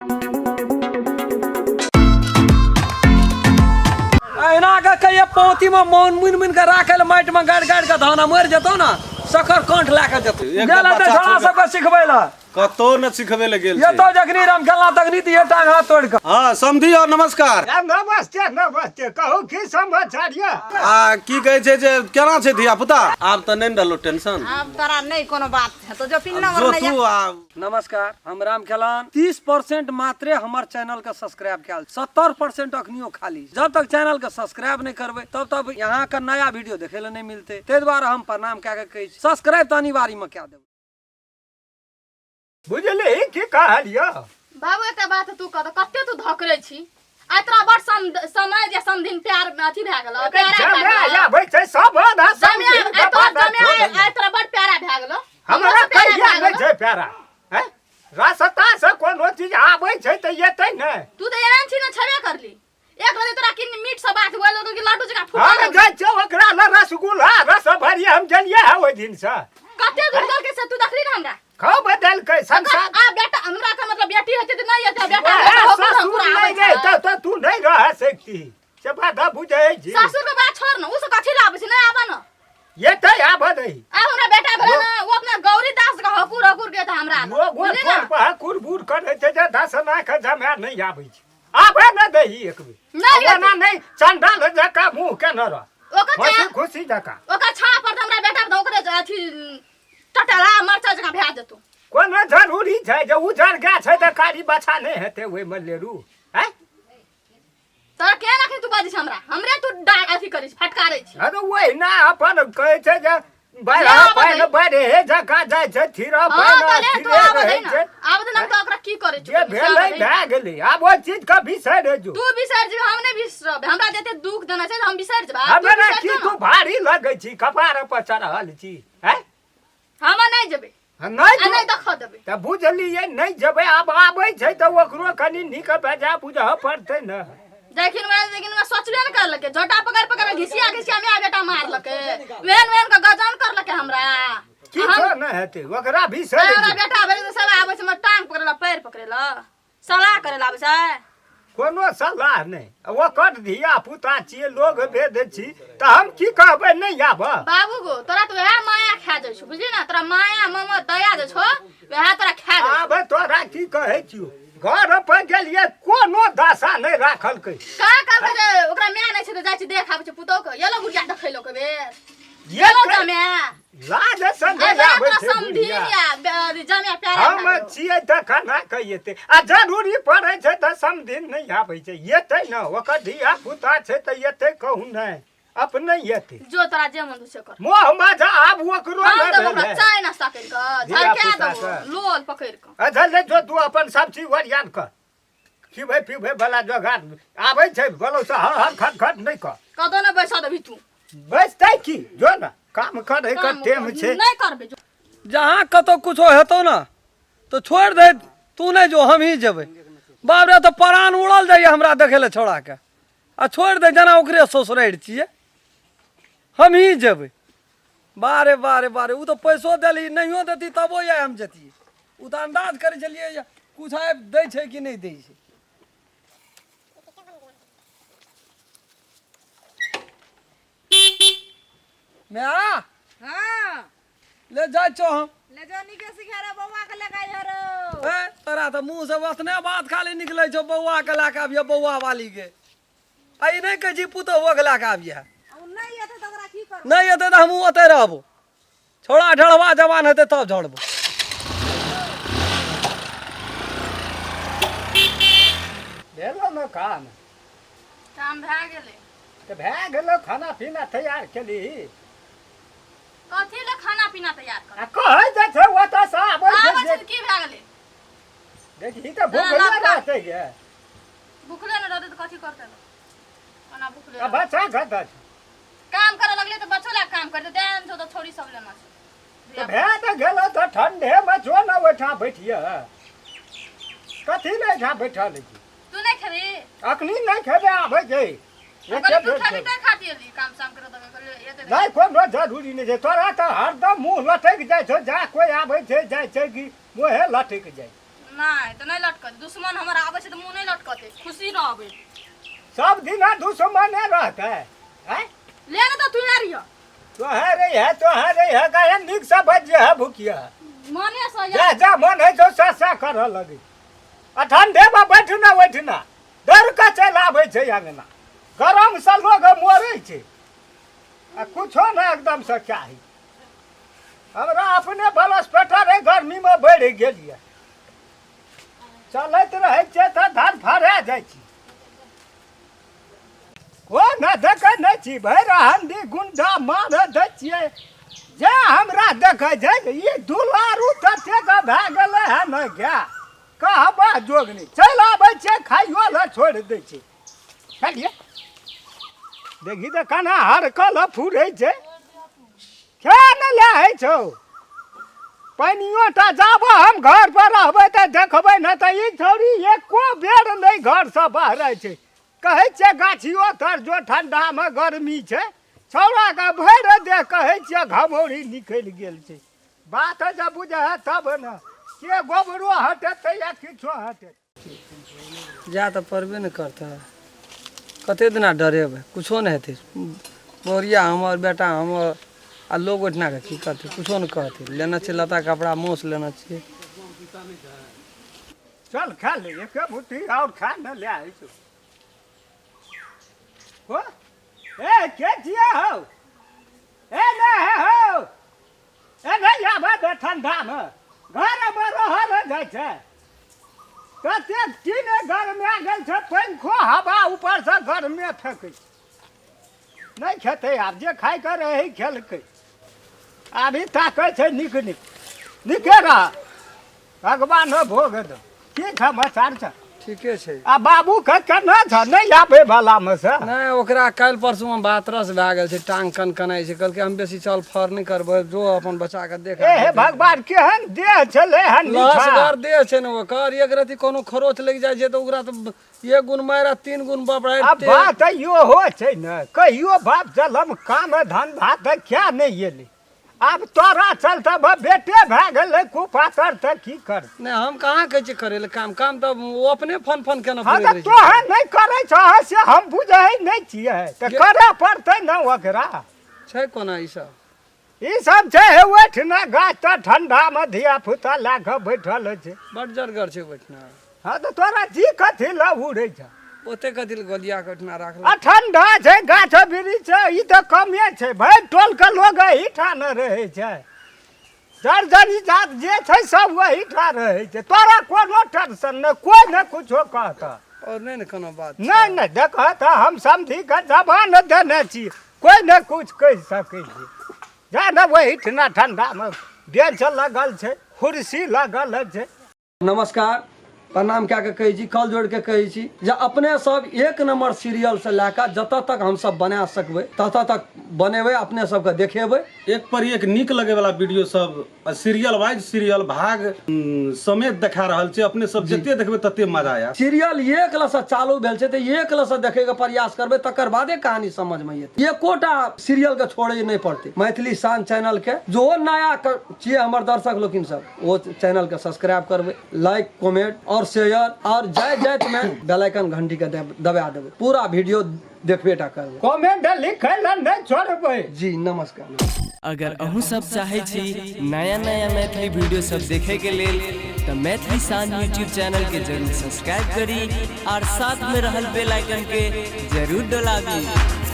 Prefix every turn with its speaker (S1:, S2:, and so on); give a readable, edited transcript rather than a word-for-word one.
S1: एना के कहिए पोती में मौन मुन मुन के राखे माटि में गाड़ गाड़ के धाना मर जतो ना सखर कंठ लाके जतो गेला त छोड़ा सबके सिखबै ला
S2: कतो न सिखबे ले गेल
S1: ये तो जखनी राम गेला तखनी त ये टांग हाथ तोड़ के
S2: हां समधी और नमस्कार
S3: नमस्ते नमस्ते कहू की समाचार ये
S2: की कहै छै जे केना छै धिया पुता आब त नै रहलो टेंशन
S4: अब तोरा नहीं कोनो बात है तो जो पिन
S2: जो
S4: नंबर
S2: तू
S4: नहीं
S1: नमस्कार हम राम खेलान 30% मात्रे हमर चैनल के सब्सक्राइब कैल 70% अखनियो खाली जब तक चैनल के सब्सक्राइब नहीं करबे तब तक यहाँ का नया वीडियो देखे ले नहीं मिलते ते द्वारा हम प्रणाम कह के कही सब्सक्राइब तो अनिवार्य में क्या देब
S3: बुझली की कहलियो
S5: बाबू एकटा बात तू कह कते तू धकरे छी आतरा बड़ समय जे समधिन प्यार अथी भए गेल
S3: जमे आबै छै सब ना
S5: जमे आतरा बड़ प्यारा भए गेल
S3: हमरा कहिया नै छै प्यारा हैं रास्ता से कोनो चीज आबै छै त एतै नै
S5: तू त एहन छी न छबे करली एक बजे तोरा किन मीठ से बात होइल तो कि लड्डू जका फुटा
S3: हम जाय छै ओकरा ल रसगुल्ला रस भरी हम जलिए है ओइ दिन से
S5: कते दूर दल के से तू देखली न हमरा
S3: खा बदल के संसार
S5: आ बेटा हमरा का मतलब बेटी होते त नहीं होते बेटा
S3: ससुर नहीं गए त तू नहीं रह सकती से बात बुझै छी
S5: ससुर के बात छोड़ न उ से कथि लाबै छै नहीं आबा न
S3: ये त आबा दई
S5: आ हमरा बेटा भेल न वो अपना गौरी दास का हकुर हकुर के त हमरा
S3: वो फोन पर कुरबुर करे छै जे दसना के जमे नहीं आबै छै आबे न दही एक बेर
S5: नहीं
S3: ना नहीं चंडाल जका मुंह के न रह
S5: ओकर
S3: खुशी जका
S5: ओकर छा पर हमरा बेटा त ओकरे अथी टटरा मरचा जका भए जेतौ
S3: कोनो जरूरी छै जे उजर गे छै त कारी बछा नहीं हेते ओइ में लेरू हैं
S5: तोरा के ना तू बाजी हमरा हमरे तू अथी करै छी फटकारै छी
S3: अरे ओइ ना अपन कहै छै जे बाहर पाइन बारे हे जका जाय छै थिरा पाइन
S5: तू आब दे ना आब दे ना तो ओकरा की करै छी
S3: जे भेलै भए गेलै आब ओ चीज का बिसर जो
S5: तू बिसर जे हम नहीं बिसरब हमरा जते दुख देना छै हम बिसर जेबा
S3: हमरा की तू भारी लगै छी कपार पर चढ़ल छी हैं
S5: हम नहीं जेबे
S3: नहीं
S5: देख देबे
S3: त बुझलिए नहीं जेबे अब आबै छै त ओकरो कनी नीक बेजा बुझह पड़तै न
S5: लेकिन मैं सोचबे न कर लके झोटा पकड़ पकड़ घिसिया घिसिया में बेटा मार लके वेन वेन का गजन कर लके हमरा
S3: की छ न हेते ओकरा बिसर
S5: हमरा बेटा भेल त सब आबै छै म टांग पकड़ला पैर पकड़ला सलाह करेला आबै छै
S3: कोनो सलाह नहीं ओकर धिया पुता छियै लोग भेद छी त हम की कहबै नहीं आब
S5: बाबू गो तोरा तो वह माया खा जाय छ बुझली ना तोरा माया मम दया जे छ वह तोरा खा जाय
S3: आब तोरा की कहै छियो घर पर गेलिए कोनो दशा नहीं राखल कै
S5: का कर के ओकरा मैं नहीं छ त जाय छी देख आबै छ पुतो के येलो गुड़िया देखैलो के बेर
S3: ये
S5: जमे
S3: लाज संगे आबै छै
S5: समधिया जमे प्यारा
S3: हम छियै त खाना कहिते आ जरूरी पड़ै छै त समधिन नहीं आबै छै एतै न ओकर धिया पुता छै त एतै कहू नहीं अपने एतै
S5: जो तोरा जे मन से कर
S3: मोह मजा आब ओकरो
S5: हम
S3: न
S5: तो ओकरा
S3: भेलै
S5: चाय नाश्ता कर के झरके दो लोल पकड़ के
S3: अझले जो तू अपन सब चीज वरियान कर खिबै पिबै वाला जोगाड़ आबै छै बोलो से हर खट खट नहीं कर
S5: कदो न बैसा देबी तू
S3: बैसतै की जो न काम करे का टेम छै
S5: नहीं करबे जो
S1: जहाँ कतो कुछो हेतो ना तो छोड़ दे तू नहीं जो हम ही जेबे बाप रे तो प्राण उड़ल जाइए हमरा देखे ले छोड़ा के आ छोड़ दे जना ओकरे ससुराइर छिए हम ही जेबे बारे बारे बारे उ तो पैसो देली नहियो देती तबो ये हम जतिए उ तो अंदाज करे चलिए कुछ आब दै छै कि नहीं दै छै मैं
S4: हां
S1: ले जाय छो हम
S4: ले जो निके सिखारा बौआ के लगाई हरो
S1: ए तोरा तो मुंह से वसने बात खाली निकले छो बौआ के लाके आबिया बौआ वाली के आई नहीं कह जी पुतो वो के लाके आबिया
S4: नहीं एते त ओकरा की कर
S1: नहीं एते तो हम ओते रहबो छोड़ा ढड़वा जवान हेते तब झड़बो
S3: भेलो न काम
S5: भए गेलै
S3: त भए गेलो खाना पीना तैयार केली
S5: कथी ले खाना पीना तैयार कर
S3: आ कहै जे छै ओतऽ से आबै
S5: आबै
S3: छै
S5: छै की भए गेलै
S3: देखी त भूखले रहतै गे
S5: भूखले न रहतै त कथी करतै खाना भूखले
S3: आ बच्चा घट
S5: काम करे लगले त बच्चो ला काम करते ध्यान छौ त छोड़ी सब लेना छै
S3: त भए त गेलो त ठंडे में जो न ओठा बैठिए कथी ले जा बैठल छी
S5: तू नहीं खेबी
S3: अखनी नहीं खेबे आबै छै
S5: अगर तू खाबी त खाती हली काम शाम करे त एते
S3: नहीं कोनो जरूरी नहीं छै तोरा त हरदम मुंह लटक जाय छो जा कोई आबै छै जाय छै कि मुंहे लटक जाय
S5: नहीं तो नहीं लटकत दुश्मन हमारा आवे से तो मुंह नहीं लटकते खुशी रहबे
S3: सब दिन दुश्मने रहता है हैं?
S5: ले ना तो तू यार यो
S3: तो है गया निक से बज है भूखिया
S5: माने सो
S3: जा
S5: यार
S3: जा मन है तो सा कर लगी आ ठंडे में बैठना डर का चल आवे छे अंगना गरम से लोग मरे छे आ कुछो ना एकदम से चाही हमरा अपने बलस पेटा रे गर्मी में बढ़ गेलिए चलत रहे छे त धान फरे जाइ छी ओ ना देख नहीं छी भैर हंडी गुंडा मार दै छियै जे हमरा देख छै ई दुलारू तते का भए गेलै है न क्या कहबा जोगनी चल आबै छै खाइयो ला छोड़ दै छै चलिए देखी त कना हर कल फुरै छै क्या न लै छौ पानियो टा जाब हम घर पर रहबै त देखबै न त ई छोरी एको बेर नहीं घर से बाहर छै कहै छै गाछियो तर जो ठंडा में गर्मी छै छौड़ा का भैर दे कहै छै घमौरी निकल गेल छै बात जब बुझे तब न के गोबरो हटेतै या किछो हटेतै
S1: जा तो परबे न करता कते दिना डरेबै कुछो नहीं हेतै बोरिया हमर बेटा हमर आ लोग ओठना के की करते कुछो न कहते लेना छै लता कपड़ा मोस लेना छै
S3: चल खा ले एक मुट्ठी और खा न ले आई छौ हो ए के जिया हो ए ना हो ए नहीं आबा दे ठंडा में घर में रहल जाइ छै कते तीन घर में आ गेल छै पंखो हवा ऊपर से घर में फेंकै नहीं खेते आब जे खाइ के रहे खेलकै अभी ताकै छै निक निके रह भगवान भोग दो की समाचार छै
S1: ठीके छै
S3: आ बाबू के केना छ नहीं आबे वाला में से
S1: नहीं ओकरा काल्हि परसू में बातरस भए गेल छै टांग कनकनाइ छै कहलकै हम बेसी चल फर नहीं करबै जो अपन बच्चा के देख
S3: ए हे भगवान केहन देह छलै हन
S1: लसगर देह छै ने ओकर एक रति कोनो खरोच लग जाइ छै तऽ ओकरा तऽ एक गुण मारा तीन गुण बबड़ाइ
S3: अब बात यो हो छै न कहियो बाप चल हम काम धंधा त क्या नहीं एली अब तोरा चलते बेटे भए गेलै कुपातर त की कर
S1: नहीं हम कहाँ कहै छी करे ले काम तऽ वो अपने फन केना
S3: हाँ
S1: पूरे
S3: तो तोहर नहीं करे छ से हम बुझै नहीं छियै त करे पड़तै न ओकरा
S1: छै कोना ई सब
S3: ई सब छै ओठना गाछ त ठंडा में धिया पुता ला के बैठल छै
S1: बड जरगर छै बैठना
S3: हाँ तो तोरा जी कथी ला उड़ै छ
S1: ओते कथी ले गलिया कटना राखल
S3: आ ठंडा छै गाछ वृक्ष छै ई त कमे छै भाई टोल के लोग एहिठा न रहै छै जर्जरी जात जे छै सब एहिठा रहै छै तोरा कोनो टेंशन न कोई न कुछो कहता
S1: और नहीं न कोनो बात
S3: नहीं नहीं देख त हम समझी के जबान देने छी कोई न कुछ कह सकै छै जा न ओहिठना ठंडा में बेंच लगल छै कुर्सी लगल छै
S1: नमस्कार प्रणाम क्या के कही छी कल जोड़ के कही छी जे अपने सब एक नंबर सीरियल से लेकर जत तक हम सब बना सकबै तत तक बनेबै अपने सबके देखेबै
S2: एक पर एक निक लगे वाला वीडियो सब सीरियल वाइज सीरियल भाग समेत देखा रहल छै अपने सब जते देखबै तते मजा आया
S1: सीरियल एक लसँ चालू भेल छै तऽ एक लसँ देखे के प्रयास करबै तकर बादे कहानी समझ में एतै एकोटा सीरियल के छोड़े नहीं पड़तै मैथिली शान चैनल के जो नया छियै हमर दर्शक लोकिन सब वो चैनल के सब्सक्राइब करबै लाइक कमेंट और शेयर और जय में बेल आइकन घंटी के दबा देबै पूरा वीडियो देखबेटा करबै
S3: कमेंट लिखै ला नहीं छोड़बै
S1: जी नमस्कार
S6: अगर अहूँ सब चाहे छी नया मैथिली वीडियो सब देखे के लेल तो मैथिली शान यूट्यूब चैनल के जरूर सब्सक्राइब करी और साथ में रहल बेल आइकन के जरूर दबाबी।